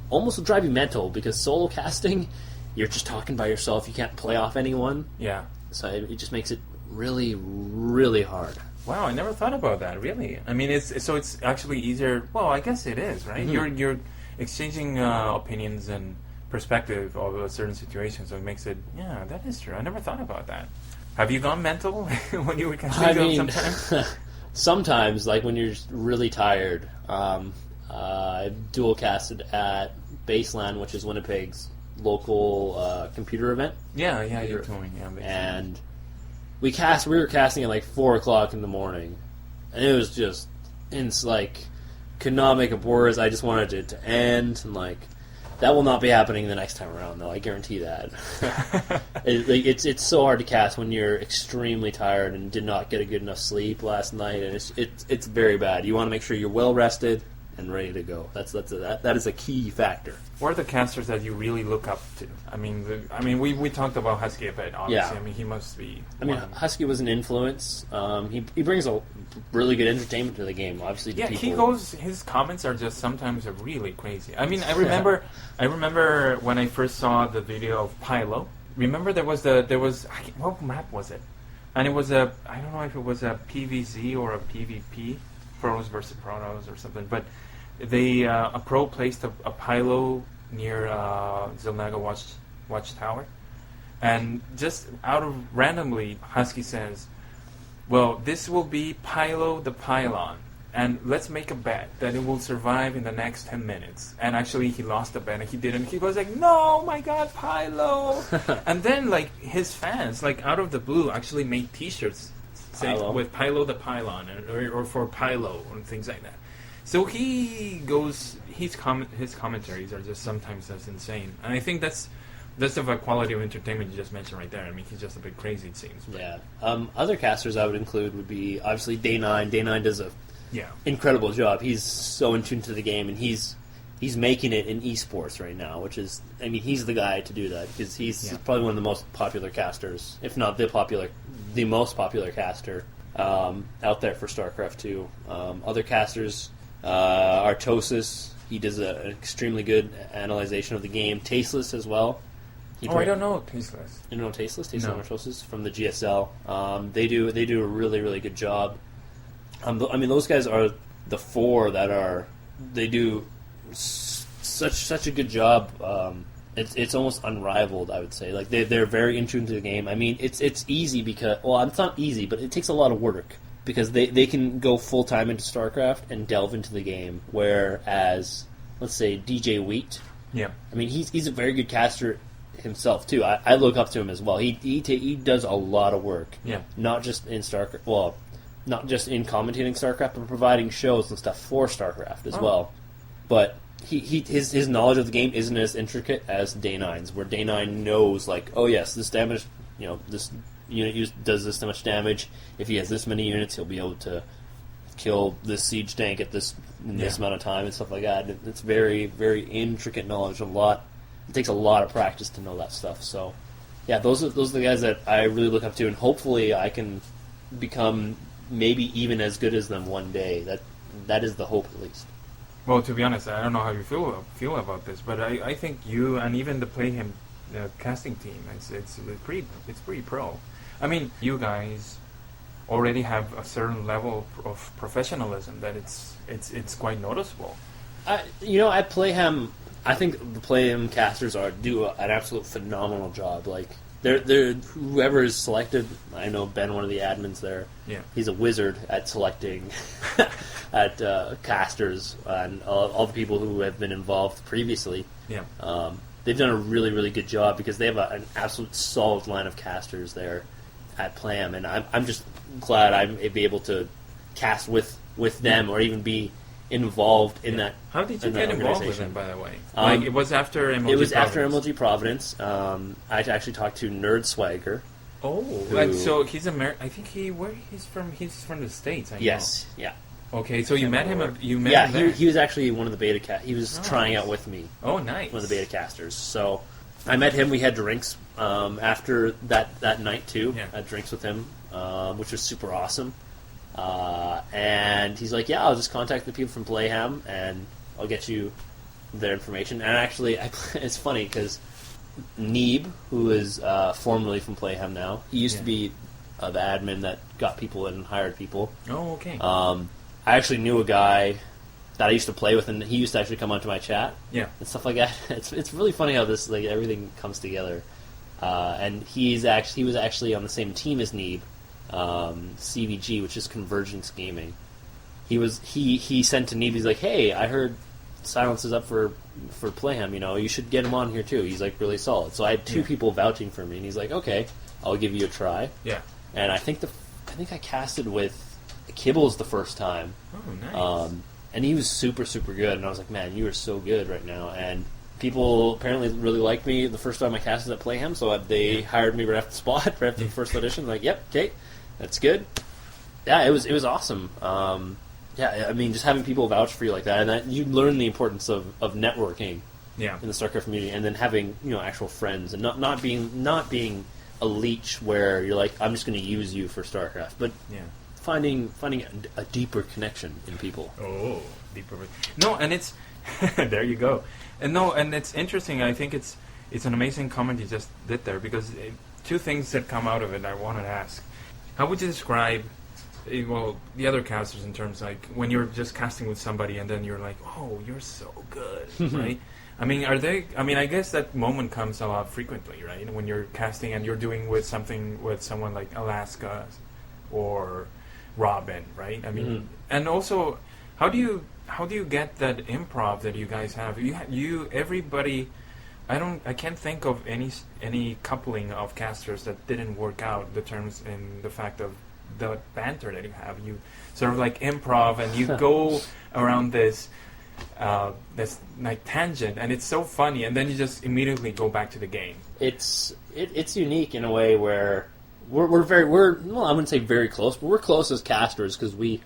almost will drive you mental because solo casting, you're just talking by yourself. You can't play off anyone. Yeah. So it just makes it really, really hard. Wow, I never thought about that, really. I mean, it's actually easier. Well, I guess it is, right? Mm-hmm. You're exchanging opinions and perspective of a certain situation, so it makes it, that is true. I never thought about that. Have you gone mental when you were casting sometimes? Sometimes, like when you're really tired, I dual casted at Baseland, which is Winnipeg's local computer event. Yeah, you're doing, and we were casting at like 4 o'clock in the morning, and it was just, it's like, could not make up words. I just wanted it to end, and like, That will not be happening the next time around, though. I guarantee that. It's so hard to cast when you're extremely tired and did not get a good enough sleep last night, and it's very bad. You want to make sure you're well rested and ready to go. That is a key factor. What are the casters that you really look up to? I mean, we talked about Husky a bit. Obviously, Yeah. I mean, he must be. Husky was an influence. He brings a really good entertainment to the game. Obviously, to people. His comments are just sometimes really crazy. I mean, I remember when I first saw the video of Pylo. Remember there was what map was it? And it was I don't know if it was a PVZ or a PvP, Pros versus Protos or something, but a pro placed a Pylo near Zilnaga Watchtower, and just out of randomly, Husky says, well, this will be Pylo the Pylon, and let's make a bet that it will survive in the next 10 minutes. And actually, he lost the bet, and he didn't. He was like, no, my God, Pylo! And then, like, his fans, like, out of the blue, actually made T-shirts with Pylo the Pylon, or for Pylo, and things like that. So his commentaries are just sometimes just insane. And I think that's the quality of entertainment you just mentioned right there. I mean, he's just a bit crazy, it seems. But. Yeah. Other casters I would include would be, obviously, Day9. Day9 does a incredible job. He's so in tune to the game, and he's making it in eSports right now, which is, I mean, he's the guy to do that, because he's probably one of the most popular casters, if not the most popular caster out there for StarCraft 2. Other casters... Artosis, he does an extremely good analyzation of the game. Tasteless as well. I don't know Tasteless. You don't know Tasteless? Tasteless No. and Artosis from the GSL. They do a really, really good job. I mean, those guys are the four that they do such a good job. It's almost unrivaled, I would say. Like they're very in tune to the game. I mean, it's easy because, well, it's not easy, but it takes a lot of work. Because they can go full-time into StarCraft and delve into the game, whereas, let's say, DJ Wheat, I mean, he's a very good caster himself, too. I look up to him as well. He does a lot of work, not just in StarCraft, well, not just in commentating StarCraft, but providing shows and stuff for StarCraft as well. But his knowledge of the game isn't as intricate as Day9's, where Day9 knows, like, oh yes, this damage, this unit does this much damage. If he has this many units, he'll be able to kill this siege tank at this amount of time and stuff like that. It's very, very intricate knowledge. It takes a lot of practice to know that stuff. So, yeah, those are the guys that I really look up to, and hopefully I can become maybe even as good as them one day. That is the hope, at least. Well, to be honest, I don't know how you feel about this, but I think you and even the Playhemt casting team, it's pretty pro. I mean, you guys already have a certain level of professionalism that it's quite noticeable. At Playhemt, I think the Playhemt casters do an absolute phenomenal job. Like they're whoever is selected. I know Ben, one of the admins there. Yeah, he's a wizard at selecting at casters and all the people who have been involved previously. Yeah. They've done a really, really good job because they have an absolute solid line of casters there at Playhemt, and I'm just glad I'm able to cast with them or even be involved in that. How did you get involved with them, by the way? It was after MLG Providence. It was after MLG Providence. I actually talked to Nerd Swagger. Oh, so he's American. I think he's from the States. Yes, yeah. Okay, so you met him. Him there? He was actually one of the beta he was trying out with me. Oh, nice. One of the beta casters. So I met him. We had drinks after that night too. Yeah. I had drinks with him, which was super awesome. And he's like, "Yeah, I'll just contact the people from Playhemt, and I'll get you their information." And actually, it's funny because Neeb, who is formerly from Playhemt now, he used to be the admin that got people in and hired people. Oh, okay. I actually knew a guy that I used to play with, and he used to actually come onto my chat, and stuff like that. It's really funny how this everything comes together. And he was actually on the same team as Neeb, CVG, which is Convergence Gaming. He sent to Neeb. He's like, "Hey, I heard Psylence is up for Playhemt. You should get him on here too. He's like really solid." So I had two people vouching for me, and he's like, "Okay, I'll give you a try." Yeah. And I think I casted with Kibbles the first time. Oh, nice. And he was super, super good, and I was like, "Man, you are so good right now." And people apparently really liked me the first time I casted at Playhemt, so they hired me right after the spot, right after the first audition. Like, yep, okay, that's good. Yeah, it was awesome. Yeah, I mean, just having people vouch for you like that, and that you learn the importance of networking. Yeah. In the StarCraft community, and then having actual friends, and not being a leech where you're like, I'm just going to use you for StarCraft, but finding a deeper connection in people. Oh, deeper. No, and it's there you go. And it's interesting. I think it's an amazing comment you just did there, because two things that come out of it I wanted to ask. How would you describe the other casters in terms like when you're just casting with somebody and then you're like, oh, you're so good, right? I mean, I guess that moment comes a lot frequently, right? When you're casting and you're doing with someone like Alaska or Robin, right? I mean, and also, how do you get that improv that you guys have? Everybody. I can't think of any coupling of casters that didn't work out. The terms in the fact of the banter that you have. You sort of like improv and you go around this like tangent, and it's so funny, and then you just immediately go back to the game. It's unique in a way where we're well, I wouldn't say very close, but we're close as casters because we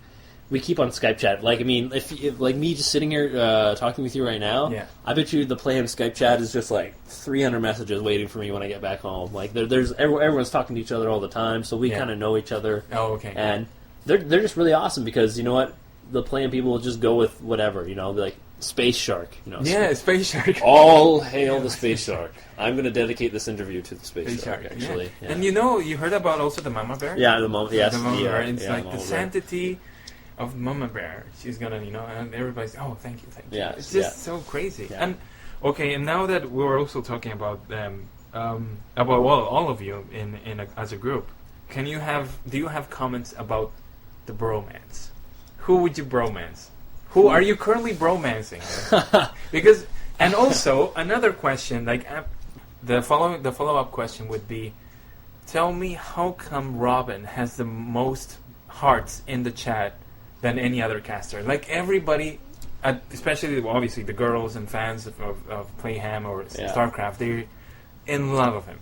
keep on Skype chat. Like, I mean, if like me just sitting here talking with you right now, I bet you the Playhemt Skype chat is just like 300 messages waiting for me when I get back home. Like, there's everyone's talking to each other all the time, so we kind of know each other. Oh, okay. And they're just really awesome because you know what, the Playhemt people will just go with whatever, like Space Shark. Space Shark. All hail the Space Shark. I'm going to dedicate this interview to the Space Shark, actually. Yeah. And you heard about also the Mama Bear? Yeah, the Mama Bear. The Mama Bear. It's like the Bear. sanctity of Mama Bear. She's going to, and everybody's, oh, thank you. Yeah, it's just so crazy. Yeah. And now that we're also talking about them, all of you as a group, do you have comments about the bromance? Who would you bromance? Who are you currently bromancing? Because, and also another question, like the follow-up question would be, tell me how come Robin has the most hearts in the chat than any other caster? Like everybody, especially obviously the girls and fans of Playhemt or Starcraft, they're in love with him.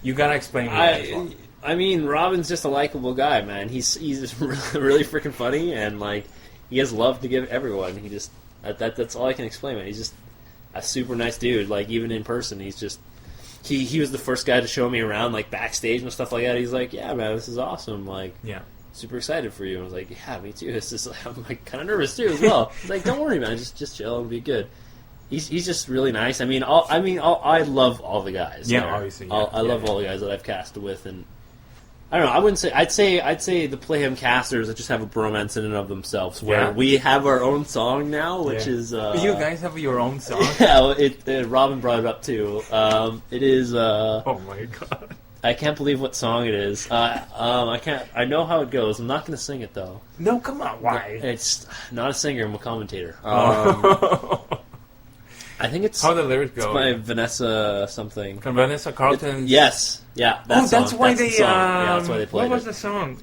You gotta explain me. I mean, Robin's just a likable guy, man. He's really freaking funny, and like he has love to give everyone. He just that's all I can explain, man. He's just a super nice dude. Like even in person, he's just he was the first guy to show me around like backstage and stuff like that. He's like, yeah, man, this is awesome. Like, super excited for you. I was like, yeah, me too. It's just like, I'm like kind of nervous too as well. He's like, don't worry, man, just chill and be good. He's just really nice. I love all the guys. Yeah, there. obviously. I love all the guys that I've casted with, and I don't know. I wouldn't say. I'd say the Playhemt casters that just have a bromance in and of themselves. Where we have our own song now, which is. You guys have your own song. Yeah, Robin brought it up too. It is. Oh my god! I can't believe what song it is. I can't. I know how it goes. I'm not going to sing it though. No, come on. Why? It's not a singer. I'm a commentator. I think it's how the lyrics go. It's by Vanessa something. Vanessa Carlton. Yes, yeah. That's why they. That's why they played what was the song?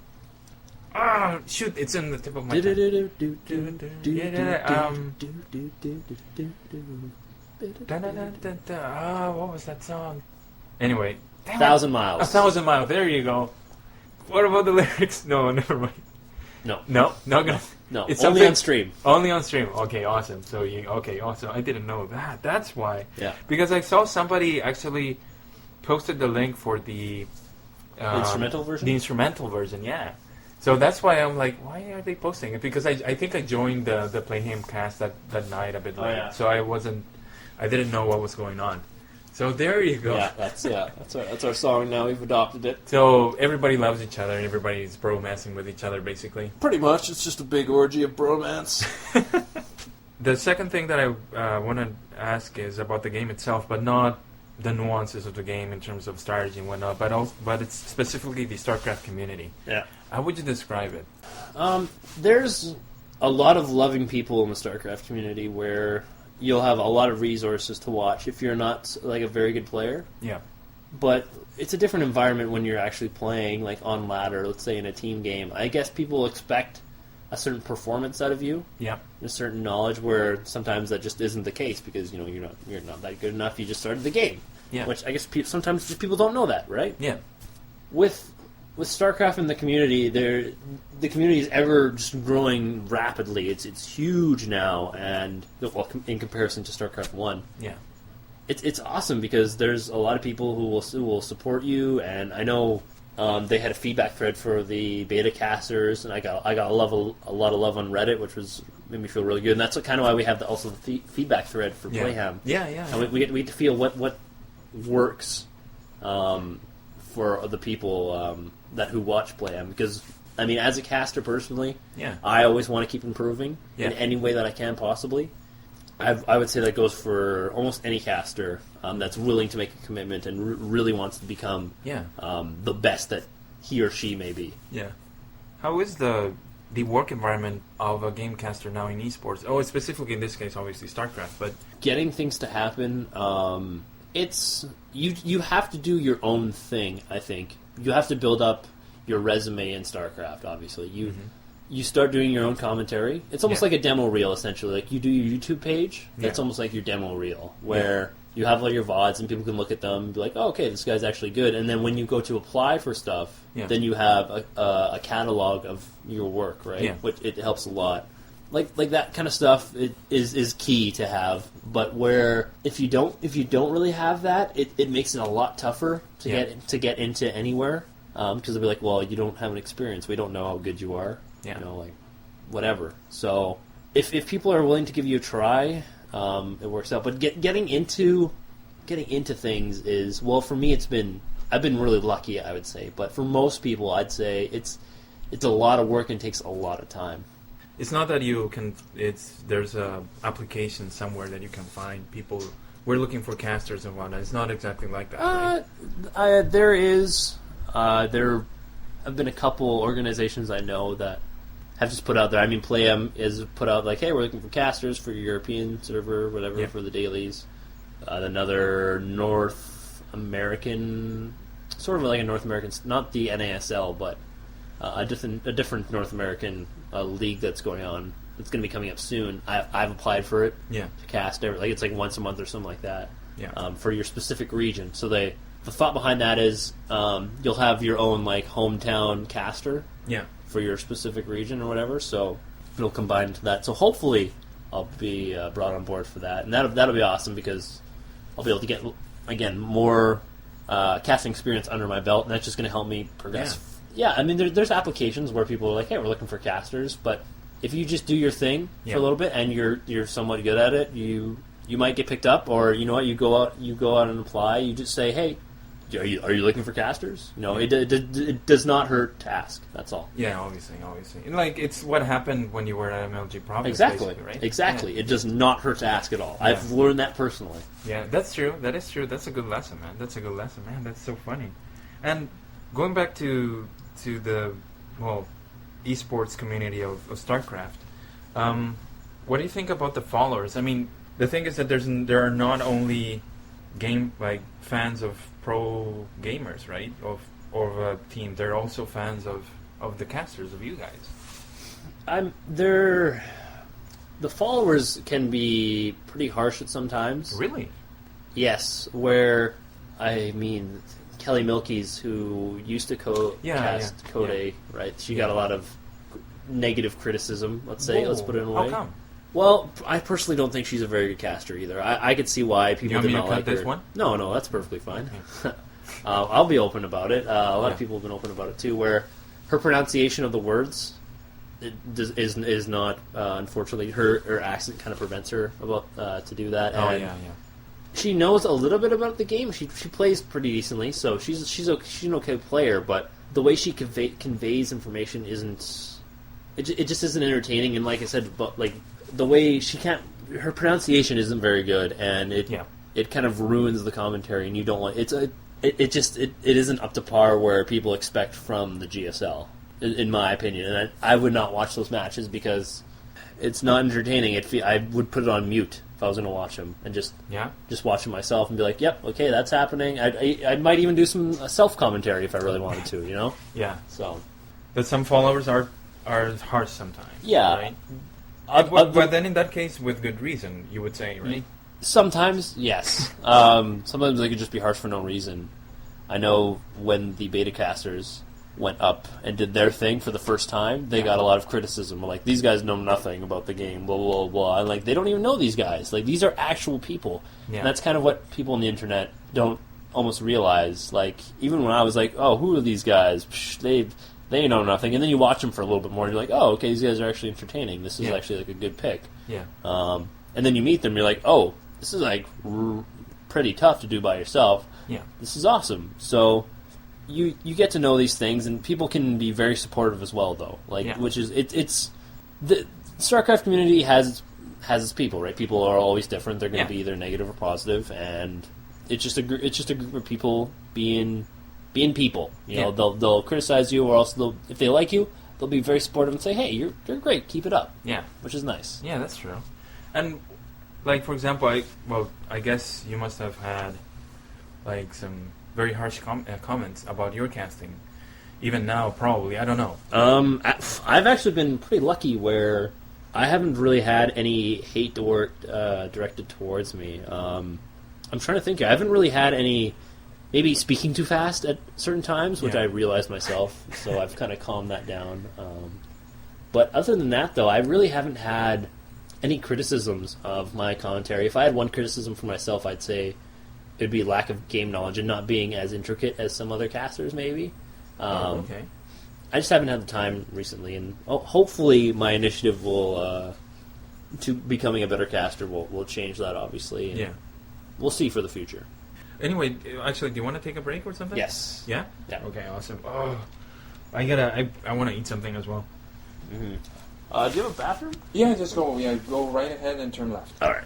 Ah, shoot! It's in the tip of my tongue. What was that song? Anyway, 1,000 Miles. 1,000 Miles. There you go. What about the lyrics? No, never mind. No, not gonna. No, it's only on stream. Only on stream. Okay, awesome. So awesome. I didn't know that. That's why. Yeah. Because I saw somebody actually posted the link for the instrumental version. The instrumental version, yeah. So that's why I'm like, why are they posting it? Because I think I joined the Playhemt cast that night a bit late, so I didn't know what was going on. So there you go. Yeah, that's our song now. We've adopted it. So everybody loves each other, and everybody's bromancing with each other, basically. Pretty much, it's just a big orgy of bromance. The second thing that I want to ask is about the game itself, but not the nuances of the game in terms of strategy and whatnot, but it's specifically the StarCraft community. Yeah. How would you describe it? There's a lot of loving people in the StarCraft community where you'll have a lot of resources to watch if you're not like a very good player. Yeah. But it's a different environment when you're actually playing like on ladder, let's say in a team game. I guess people expect a certain performance out of you. Yeah. a certain knowledge where sometimes that just isn't the case because you're not that good enough. You just started the game, which I guess sometimes just people don't know that, right? Yeah. With StarCraft and the community, the community is ever just growing rapidly. It's huge now, and in comparison to StarCraft 1. Yeah. It's awesome because there's a lot of people who will support you, and I know they had a feedback thread for the beta casters, and I got a lot of love on Reddit, which made me feel really good. And that's why we have also the feedback thread for Playhemt. Yeah. And we get to feel what works for the people who watch Playhemt, because I mean, as a caster personally, I always want to keep improving in any way that I can possibly. I would say that goes for almost any caster that's willing to make a commitment and really wants to become the best that he or she may be. Yeah. How is the work environment of a game caster now in esports? Oh, specifically in this case, obviously StarCraft, but getting things to happen. It's you have to do your own thing. I think you have to build up your resume in StarCraft. Obviously, you start doing your own commentary. It's almost like a demo reel, essentially. Like you do your YouTube page. That's almost like your demo reel, where you have all your VODs and people can look at them and be like, "Oh, okay, this guy's actually good." And then when you go to apply for stuff, then you have a catalog of your work, right? Yeah. Which it helps a lot. Like that kind of stuff is key to have. But where if you don't really have that, it makes it a lot tougher to get into anywhere. Because they'll be like, well, you don't have an experience. We don't know how good you are. Yeah. Whatever. So if people are willing to give you a try, it works out. But getting into things is, well, for me, I've been really lucky, I would say. But for most people, I'd say it's a lot of work and takes a lot of time. It's not that you can. There's a application somewhere that you can find people. We're looking for casters and whatnot. It's not exactly like that. Right? There is. There have been a couple organizations I know that have just put out there. I mean, Playhemt is put out like, hey, we're looking for casters for your European server, whatever, for the dailies. Another North American, sort of like a North American, not the NASL, but a different North American league that's going on. It's going to be coming up soon. I've applied for it. To cast it's like once a month or something like that. For your specific region. So the thought behind that is you'll have your own like hometown caster. For your specific region or whatever. So it'll combine into that. So hopefully I'll be brought on board for that, and that'll be awesome because I'll be able to get again more casting experience under my belt, and that's just going to help me progress. I mean, there's applications where people are like, hey, we're looking for casters, but if you just do your thing for a little bit and you're somewhat good at it, you might get picked up, or you know what, you go out and apply. You just say, hey, are you looking for casters? It does not hurt to ask. That's all. Yeah, obviously. And like it's what happened when you were at MLG Province. Exactly. Right? Exactly. Yeah. It does not hurt to ask at all. I've learned that personally. Yeah, that's true. That is true. That's a good lesson, man. That's so funny. And going back to the esports community of StarCraft, what do you think about the followers? I mean, the thing is that there are not only fans of pro gamers, right? Of a team. They're also fans of the casters, of you guys. The followers can be pretty harsh at sometimes. Really? Yes. Where, I mean, Kelly Milkies, who used to cast Code A, right? She got a lot of negative criticism. Let's put it in a way. How come? Well, I personally don't think she's a very good caster either. I could see why people did not like her. This one? No, that's perfectly fine. Okay. I'll be open about it. A lot of people have been open about it too, where her pronunciation of the words is not, unfortunately, her accent kind of prevents her to do that. She knows a little bit about the game. She plays pretty decently, so she's an okay player. But the way she conveys information isn't. It just isn't entertaining. And like I said, the way her pronunciation isn't very good, and it kind of ruins the commentary. And you don't want it isn't up to par where people expect from the GSL, in my opinion. And I would not watch those matches because it's not entertaining. I would put it on mute if I was going to watch them and just watch them myself and be like, yep, okay, that's happening. I might even do some self commentary if I really wanted to, Yeah. So, but some followers are harsh sometimes. Yeah. Right? But then in that case, with good reason, you would say, right? Sometimes, yes. Sometimes they could just be harsh for no reason. I know when the beta casters went up and did their thing for the first time, they got a lot of criticism. Like, these guys know nothing about the game, blah, blah, blah, blah. And, like, they don't even know these guys. Like, these are actual people. Yeah. And that's kind of what people on the internet don't almost realize. Like, even when I was like, oh, who are these guys? Psh, they know nothing. And then you watch them for a little bit more, and you're like, oh, okay, these guys are actually entertaining. This is actually, like, a good pick. Yeah. And then you meet them, you're like, oh, this is, like, pretty tough to do by yourself. Yeah. This is awesome. So you get to know these things, and people can be very supportive as well, though. Like, which is it's the StarCraft community has its people, right? People are always different. They're going to be either negative or positive, and it's just a group of people being people. You know, they'll criticize you, or else if they like you, they'll be very supportive and say, hey, you're great, keep it up. Yeah, which is nice. Yeah, that's true. And like, for example, I guess you must have had like some very harsh comments about your casting. Even now, probably. I don't know. I've actually been pretty lucky where I haven't really had any hate directed towards me. I'm trying to think. I haven't really had any, maybe speaking too fast at certain times, which I realized myself, so I've kind of calmed that down. But other than that, though, I really haven't had any criticisms of my commentary. If I had one criticism for myself, I'd say it would be lack of game knowledge and not being as intricate as some other casters, maybe. Okay. I just haven't had the time recently, and hopefully my initiative will to becoming a better caster will change that, obviously. And we'll see for the future. Anyway, actually, do you want to take a break or something? Yes. Yeah? Yeah. Okay, awesome. Oh, I want to eat something as well. Mm-hmm. Do you have a bathroom? Yeah, just go. Yeah, go right ahead and turn left. All right.